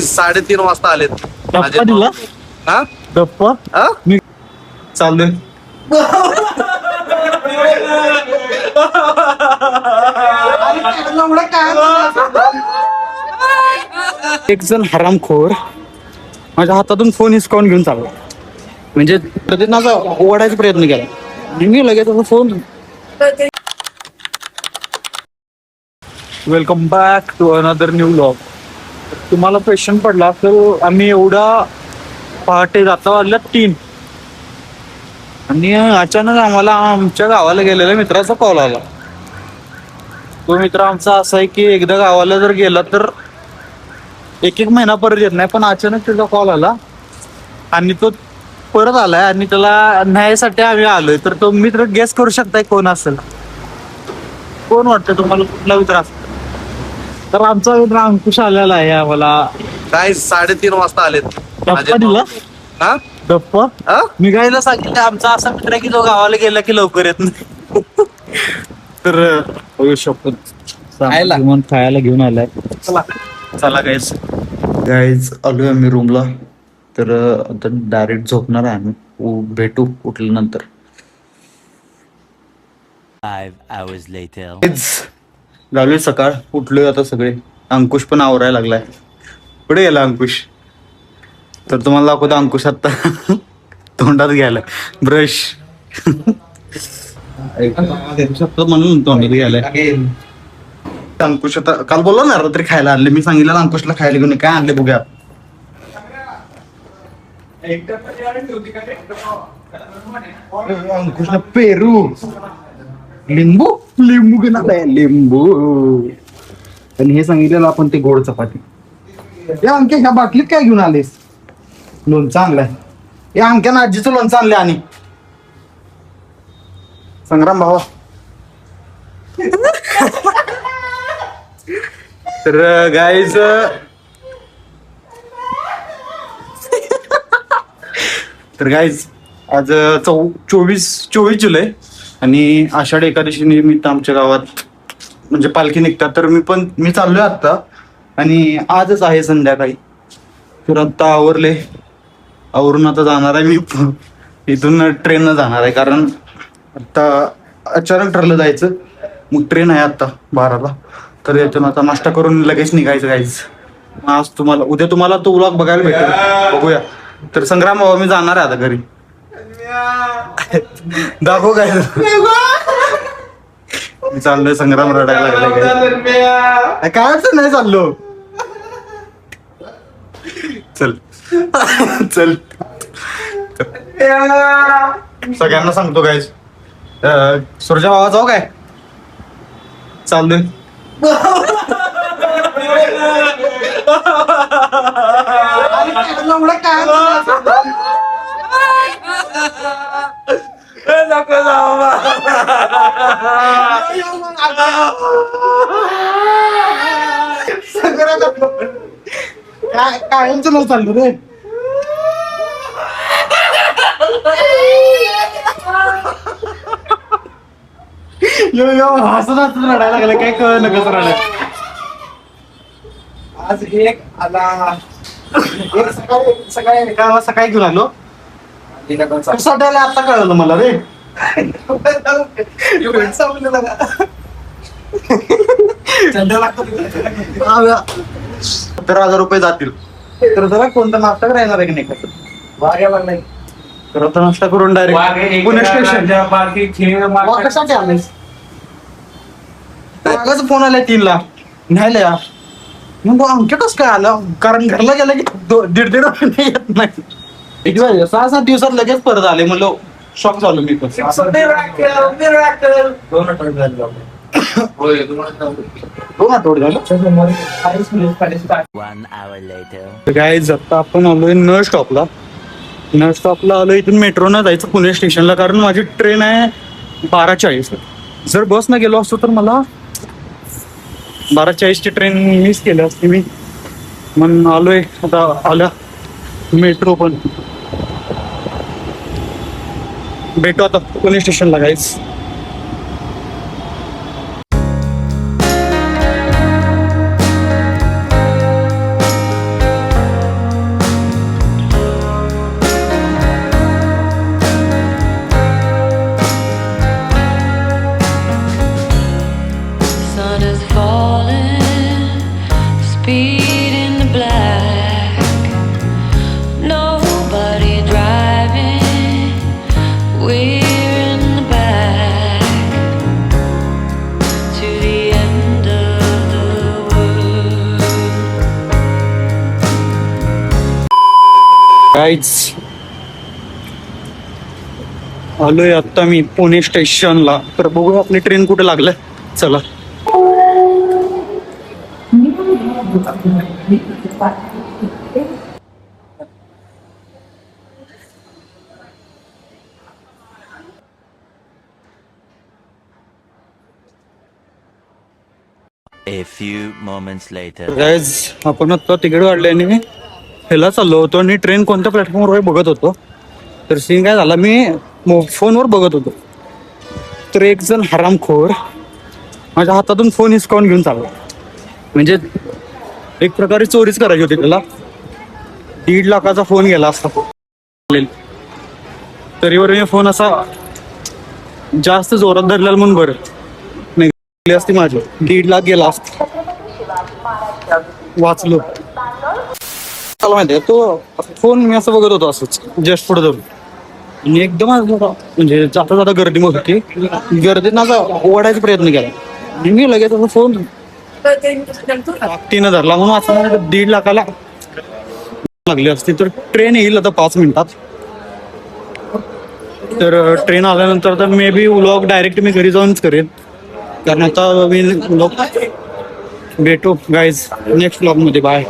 3:30 वाजता आलेत. गप्पा दिला हा गप्पा हा? मी चाललोय. एक जण हरामखोर माझ्या हातातून फोन हिसकावून घेऊन चालला. म्हणजे कधी माझा ओढायचा प्रयत्न केला आणि मी लगेच phone. Welcome back to another new vlog. तुम्हाला क्वेश्चन पडला तर आम्ही एवढा पहाटे जाता वाजल्या 3 आणि अचानक आम्हाला आमच्या गावाला गेलेल्या मित्राचा कॉल आला. तो मित्र आमचा असा आहे की एकदा गावाला जर गेला तर एक महिना परत येत नाही, पण अचानक त्याचा कॉल आला आणि तो परत आलाय आणि त्याला न्यायासाठी आम्ही आलोय. तर तो मित्र गेस करू शकताय कोण असेल? कोण वाटतं तुम्हाला? कुठला मित्र असेल? तर आमचा मित्र अंकुश आलेला आहे आम्हाला. काय 3:30 वाजता आलेत. गप्पा दिला हा गप्पा हा? मी गायला सांगितलं आमचा असा मित्र आहे की जो गावाला गेला की लवकर येत नाही. तर होऊ शकतो खायला घेऊन आलाय. चला चला गाईज. गाईज आलोय आम्ही रूमला. तर आता डायरेक्ट झोपणार आहे आम्ही. भेटू उठल्यानंतर. 5 hours later. झालोय सकाळ. उठलोय आता सगळे. अंकुश पण आवरायला लागलाय. पुढे गेला अंकुश. तर तुम्हाला दाखवतो अंकुश आता तोंडात घ्यायला ब्रश म्हणून तोंडात घ्यायलाय. अंकुश आता काल बोललो ना रात्री खायला आणले. मी सांगितलं अंकुशला खायला घेऊन काय आणले बघूया. अंकुशला पेरू लिंबू लिंबू घेऊन आलाय. लिंबू आणि हे सांगितलेलं आपण ते गोड चपाती. या अंक्या ह्या बाटलीत काय घेऊन आलेस? लोणचं आणलंय. या अंक्यानं आजीचं लोणचं आणलंय. आणि संग्राम भावा तर गाईज आज 24 जुलै आणि आषाढी एकादशी निमित्त आमच्या गावात म्हणजे पालखी निघतात. तर मी चाललोय आता आणि आजच आहे संध्याकाळी. तर आता आवरून आता जाणार आहे मी. इथून ट्रेननं जाणार आहे कारण आता अचानक ठरलं जायचं. मग ट्रेन आहे आता 12ला. तर यातून आता नाश्ता करून लगेच निघायचं गाईज. आज उद्या तुम्हाला तो व्लॉग बघायला भेटेल. बघूया. तर संग्राम बाबा मी जाणार आहे आता घरी. दाखव काय मी चाललोय. संग्राम रडायला लागलाय. काय अडचण नाही चाललो. चल चल सगळ्यांना सांगतो काय. सुरजा बाबा जाऊ काय? चाललोय. कायमचं नाव चाललो रे. हसत रडायला लागलं. काय कळलं कसं रडाय. आज एक आला सकाळी घेऊन आलो. आता कळलं मला रे. 70,000 रुपये जातील. तर जरा कोणता नाश्ता करायला आहे की नाही? तर आता नाश्ता करून डायरेक्ट पुणे स्टेशन. कशासाठी आलेस? मागाचा फोन आलाय 3ला न्यायला. मग आमच्या कसं काय आलं? कारण घरला गेलं की 1.5 महिने येत नाही. 6-7 दिवसात लगेच परत आले. म्हणलं शॉक झालो मी पण. 2 आठवडे झालं. 1 hour later. गाईज आता आपण आलोय न स्टॉपला आलोय. इथून मेट्रोनं जायचं पुणे स्टेशनला कारण माझी ट्रेन आहे 12:40. जर बसनं गेलो असतो तर मला 12:40ची ट्रेन मिस केली असती मी. म्हणून आलोय आता. आल्या मेट्रो पण. भेटू आता पुणे स्टेशनला गाईज. काहीच आलोय आता मी पुणे स्टेशनला. तर बघूया आपली ट्रेन कुठे लागलाय. चला. A few moments later. Guys आपण आता तिकीट काढल्याने ह्याला चाललो होतो आणि ट्रेन कोणत्या प्लॅटफॉर्मवर बघत होतो. तर सीन काय झाला, मी फोनवर बघत होतो तर एक जण हरामखोर माझ्या हातातून फोन हिसकावून घेऊन चालला. म्हणजे एक प्रकारे चोरीच करायची होती त्याला. 1.5 लाखाचा फोन गेला असता. तरीवर मी फोन असा जास्त जोरात धरलेला म्हणून बरं नाही असती माझी 1.5 लाख गेला असता. वाचलो. मला माहिती आहे तो फोन मी असं बघत होतो असंच जस्ट पुढे धरून आणि एकदम म्हणजे जाता जाता गर्दी मग होती. गर्दीत माझा ओढायचा प्रयत्न केला आणि मी लगेच असं फोन ताकदीनं धरला म्हणून असं 1.5 लाखाला लागली असती. तर ट्रेन येईल आता 5 मिनिटात. तर ट्रेन आल्यानंतर तर मे बी व्लॉग डायरेक्ट मी घरी जाऊनच करेन. कारण आता मी व्लॉग भेटू गाईज नेक्स्ट व्लॉग मध्ये. बाय.